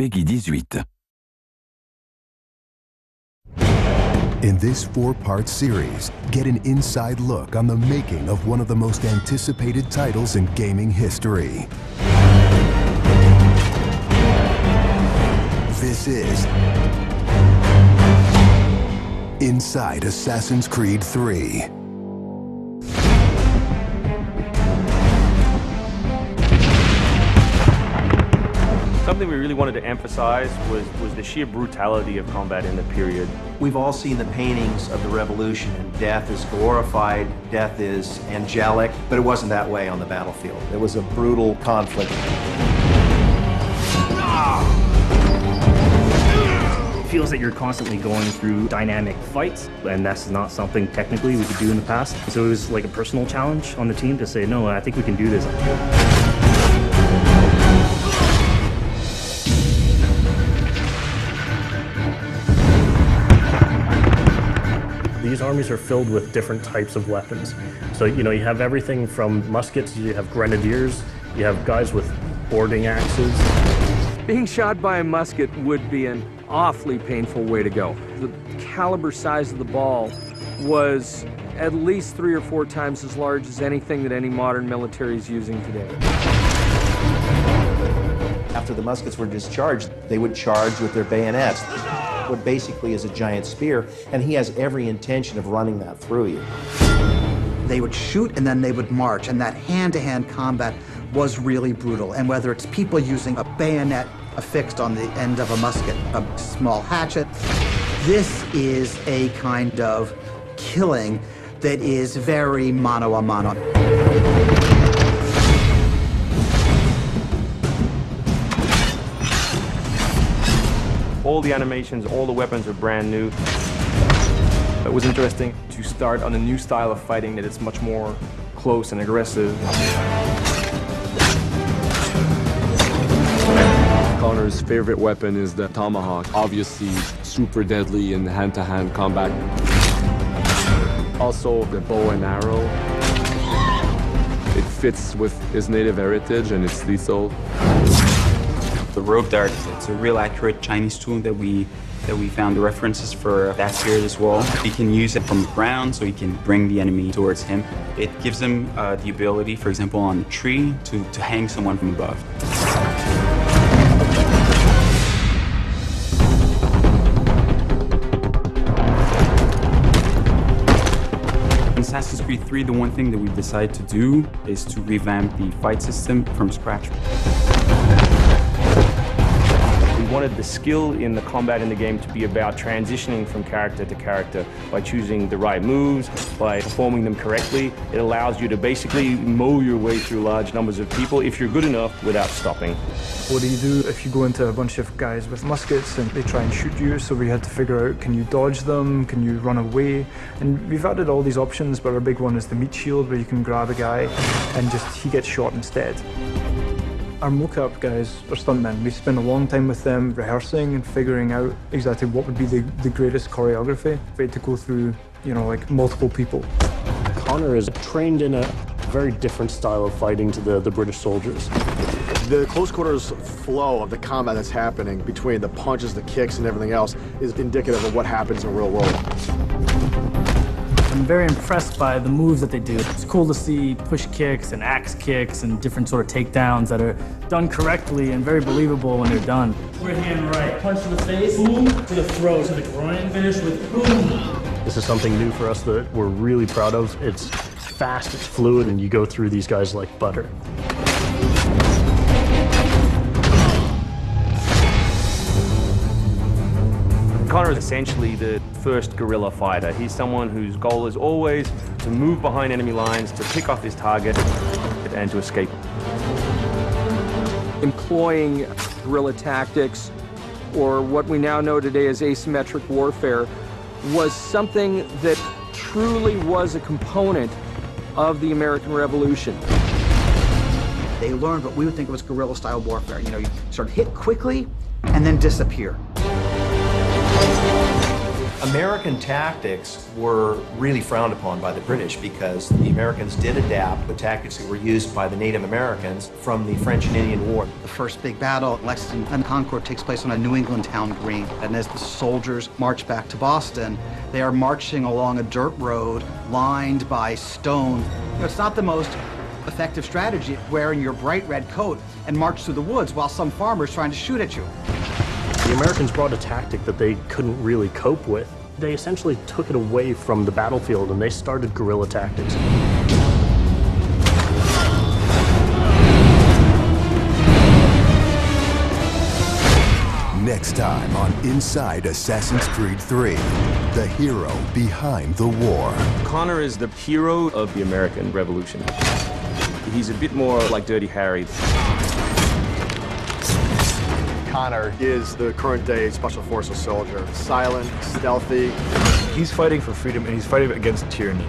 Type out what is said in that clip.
Peggy 18. In this 4-part series, get an inside look on the making of one of the most anticipated titles in gaming history. This is Inside Assassin's Creed 3. Something we really wanted to emphasize was the sheer brutality of combat in the period. We've all seen the paintings of the Revolution, and death is glorified, death is angelic, but it wasn't that way on the battlefield. It was a brutal conflict. It feels that you're constantly going through dynamic fights, and that's not something technically we could do in the past. So it was like a personal challenge on the team to say, no, I think we can do this. These armies are filled with different types of weapons. So, you have everything from muskets, you have grenadiers, you have guys with boarding axes. Being shot by a musket would be an awfully painful way to go. The caliber size of the ball was at least 3 or 4 times as large as anything that any modern military is using today. After the muskets were discharged, they would charge with their bayonets. What basically is a giant spear, and he has every intention of running that through you. They would shoot and then they would march, and that hand-to-hand combat was really brutal. And whether it's people using a bayonet affixed on the end of a musket, a small hatchet, this is a kind of killing that is very mano a mano. All the animations, all the weapons are brand new. It was interesting to start on a new style of fighting that is much more close and aggressive. Connor's favorite weapon is the tomahawk, obviously super deadly in hand-to-hand combat. Also the bow and arrow. It fits with his native heritage and it's lethal. The rope dart, it's a real accurate Chinese tool that we found the references for that period as well. He can use it from the ground, so he can bring the enemy towards him. It gives him the ability, for example, on a tree, to hang someone from above. In Assassin's Creed 3, the one thing that we decided to do is to revamp the fight system from scratch. We wanted the skill in the combat in the game to be about transitioning from character to character by choosing the right moves, by performing them correctly. It allows you to basically mow your way through large numbers of people if you're good enough without stopping. What do you do if you go into a bunch of guys with muskets and they try and shoot you? So we had to figure out, can you dodge them? Can you run away? And we've added all these options, but our big one is the meat shield, where you can grab a guy and he gets shot instead. Our mocap guys are stuntmen. We spend a long time with them rehearsing and figuring out exactly what would be the greatest choreography. We had to go through, like multiple people. Connor is trained in a very different style of fighting to the British soldiers. The close quarters flow of the combat that's happening between the punches, the kicks, and everything else is indicative of what happens in the real world. I'm very impressed by the moves that they do. It's cool to see push kicks and axe kicks and different sort of takedowns that are done correctly and very believable when they're done. Right hand right, punch to the face, boom, to the throat, to the groin, finish with boom. This is something new for us that we're really proud of. It's fast, it's fluid, and you go through these guys like butter. Connor is essentially the first guerrilla fighter. He's someone whose goal is always to move behind enemy lines, to pick off his target, and to escape. Employing guerrilla tactics, or what we now know today as asymmetric warfare, was something that truly was a component of the American Revolution. They learned what we would think of as guerrilla-style warfare. You sort of hit quickly and then disappear. American tactics were really frowned upon by the British because the Americans did adapt the tactics that were used by the Native Americans from the French and Indian War. The first big battle at Lexington and Concord takes place on a New England town green. And as the soldiers march back to Boston, they are marching along a dirt road lined by stone. You know, it's not the most effective strategy, wearing your bright red coat and march through the woods while some farmer's trying to shoot at you. The Americans brought a tactic that they couldn't really cope with. They essentially took it away from the battlefield and they started guerrilla tactics. Next time on Inside Assassin's Creed 3, the hero behind the war. Connor is the hero of the American Revolution. He's a bit more like Dirty Harry. Connor is the current day Special Forces soldier. Silent, stealthy. He's fighting for freedom and he's fighting against tyranny.